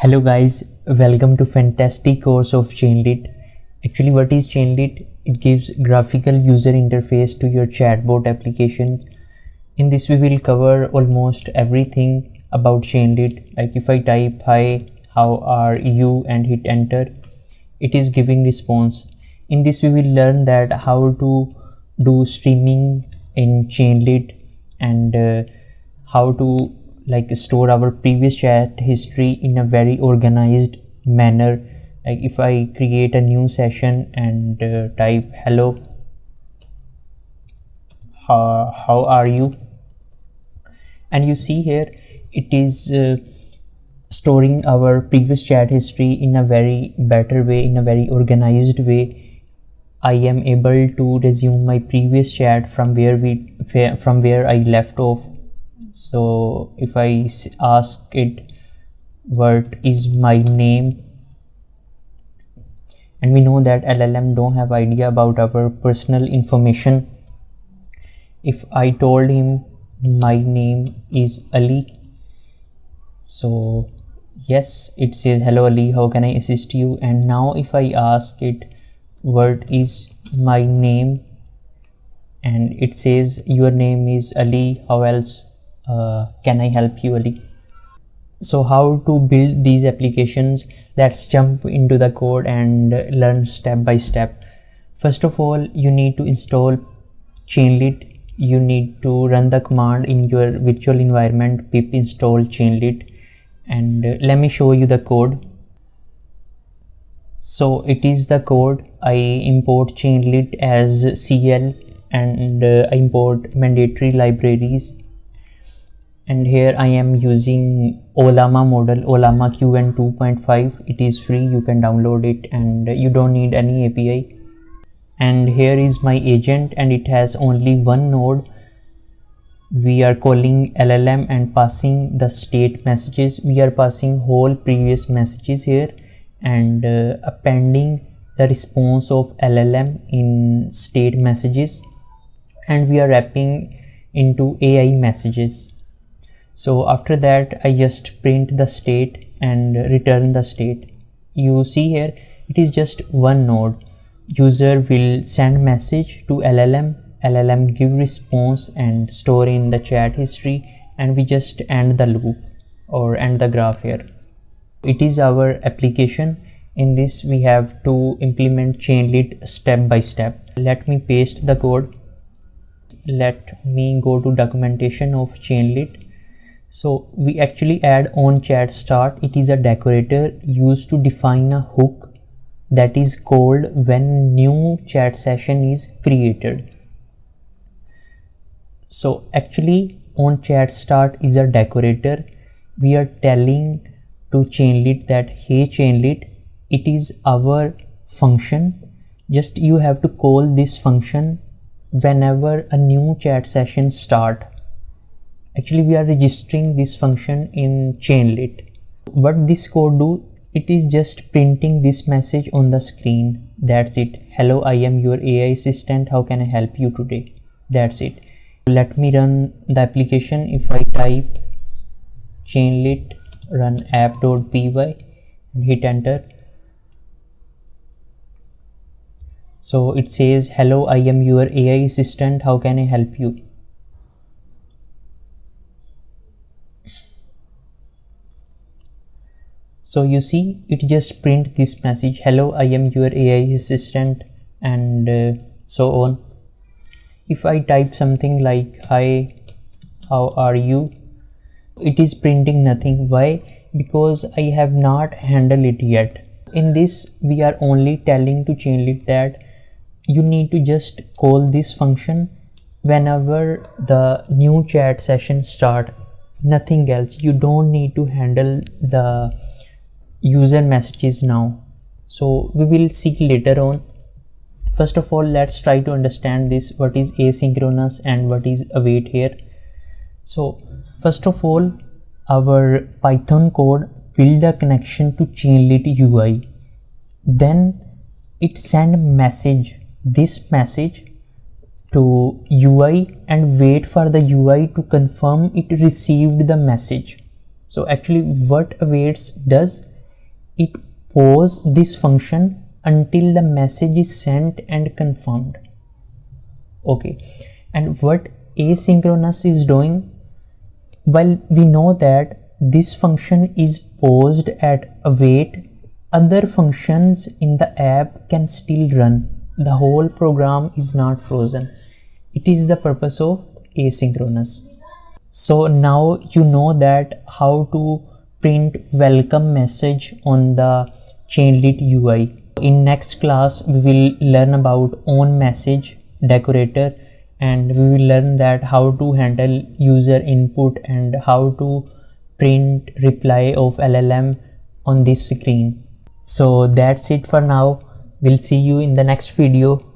Hello guys, welcome to fantastic course of Chainlit. Actually, what is Chainlit? It gives graphical user interface to your chatbot applications. In this we will cover almost everything about Chainlit. Like if I type hi, how are you and hit enter, it is giving response. In this we will learn that how to do streaming in Chainlit and how to store our previous chat history in a very organized manner. Like if I create a new session and type hello, how are you, and you see here it is storing our previous chat history in a very better way, in a very organized way. I am able to resume my previous chat from where I left off. So if I ask it what is my name, and we know that LLM don't have idea about our personal information. If I told him my name is Ali, so yes, it says hello Ali, how can I assist you? And now if I ask it what is my name, and it says your name is Ali, how else can I help you Ali? So how to build these applications? Let's jump into the code and learn step by step. First of all, you need to install Chainlit. You need to run the command in your virtual environment pip install Chainlit, and let me show you the code. So it is the code. I import Chainlit as CL and I import mandatory libraries. And here I am using Ollama model, Ollama QN 2.5. It is free, you can download it and you don't need any API. And here is my agent and it has only one node. We are calling LLM and passing the state messages. We are passing whole previous messages here and appending the response of LLM in state messages, and we are wrapping into AI messages. So after that I just print the state and return the state. You see here it is just one node. User will send message to LLM give response and store in the chat history, and we just end the loop or end the graph here. It is our application. In this we have to implement Chainlit step by step. Let me paste the code. Let me go to documentation of Chainlit. So we actually add on chat start. It is a decorator used to define a hook that is called when new chat session is created. So actually on chat start is a decorator. We are telling to Chainlit that hey Chainlit, it is our function. Just you have to call this function whenever a new chat session start. Actually we are registering this function in Chainlit. What this code do? It is just printing this message on the screen. That's it. Hello, I am your AI assistant. How can I help you today? That's it. Let me run the application. If I type Chainlit run app.py and hit enter. So it says hello, I am your AI assistant. How can I help you? So you see it just print this message, hello, I am your AI assistant, and so on. If I type something like hi, how are you, it is printing nothing. Why? Because I have not handled it yet. In this we are only telling to Chainlit that you need to just call this function whenever the new chat session start, nothing else. You don't need to handle the user messages now. So we will see later on. First of all, let's try to understand this, what is asynchronous and what is await here. So first of all, our Python code build a connection to Chainlit UI, then it send message, this message to UI, and wait for the UI to confirm it received the message. So actually what awaits does, it pause this function until the message is sent and confirmed. Okay, and what asynchronous is doing, while we know that this function is paused at await, other functions in the app can still run. The whole program is not frozen. It is the purpose of asynchronous. So now you know that how to print welcome message on the Chainlit UI. In next class we will learn about on message decorator, and we will learn that how to handle user input and how to print reply of LLM on this screen. So that's it for now. We'll see you in the next video.